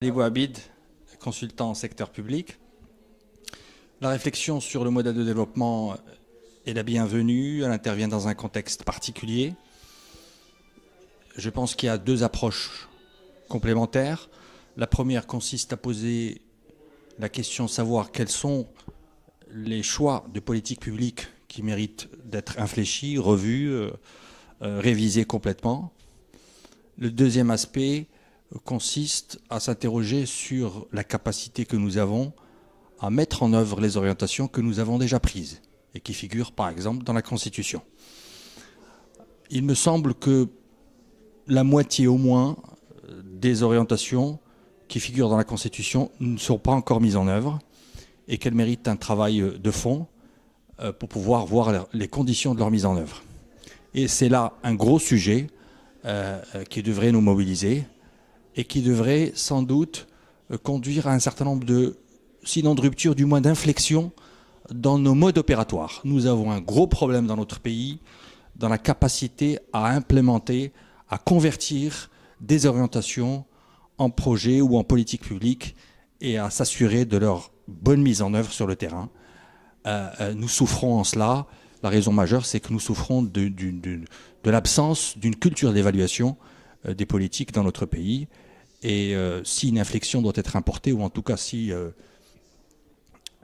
Ali Bouhabid, consultant en secteur public. La réflexion sur le modèle de développement est la bienvenue, elle intervient dans un contexte particulier. Je pense qu'il y a deux approches complémentaires. La première consiste à poser la question de savoir quels sont les choix de politique publique qui méritent d'être infléchis, revus, révisés complètement. Le deuxième aspect consiste à s'interroger sur la capacité que nous avons à mettre en œuvre les orientations que nous avons déjà prises et qui figurent par exemple dans la Constitution. Il me semble que la moitié au moins des orientations qui figurent dans la Constitution ne sont pas encore mises en œuvre et qu'elles méritent un travail de fond pour pouvoir voir les conditions de leur mise en œuvre. Et c'est là un gros sujet qui devrait nous mobiliser et qui devrait sans doute conduire à un certain nombre de, sinon de rupture, du moins d'inflexion dans nos modes opératoires. Nous avons un gros problème dans notre pays dans la capacité à implémenter, à convertir des orientations en projets ou en politique publique et à s'assurer de leur bonne mise en œuvre sur le terrain. Nous souffrons en cela. La raison majeure, c'est que nous souffrons de l'absence d'une culture d'évaluation des politiques dans notre pays. Et si une inflexion doit être importée, ou en tout cas si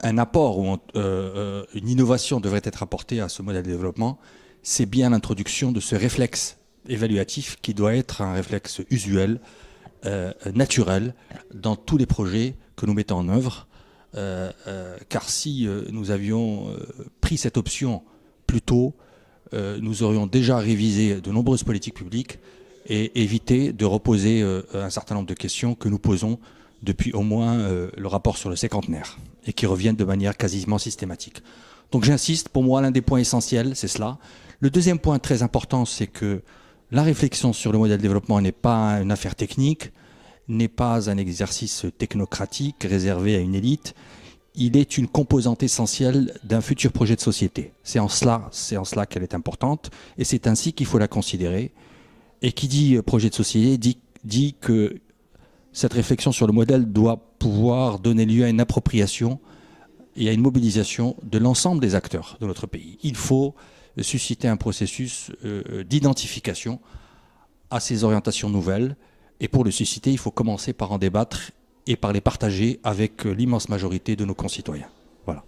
un apport ou une innovation devrait être apportée à ce modèle de développement, c'est bien l'introduction de ce réflexe évaluatif qui doit être un réflexe usuel, naturel, dans tous les projets que nous mettons en œuvre. Car si nous avions pris cette option plus tôt, nous aurions déjà révisé de nombreuses politiques publiques et évité de reposer un certain nombre de questions que nous posons depuis au moins le rapport sur le cinquantenaire et qui reviennent de manière quasiment systématique. Donc j'insiste, pour moi l'un des points essentiels c'est cela. Le deuxième point très important, c'est que la réflexion sur le modèle de développement n'est pas une affaire technique, n'est pas un exercice technocratique réservé à une élite. Il est une composante essentielle d'un futur projet de société. C'est en cela qu'elle est importante et c'est ainsi qu'il faut la considérer. Et qui dit projet de société dit que cette réflexion sur le modèle doit pouvoir donner lieu à une appropriation et à une mobilisation de l'ensemble des acteurs de notre pays. Il faut susciter un processus d'identification à ces orientations nouvelles. Et pour le susciter, il faut commencer par en débattre et par les partager avec l'immense majorité de nos concitoyens. Voilà.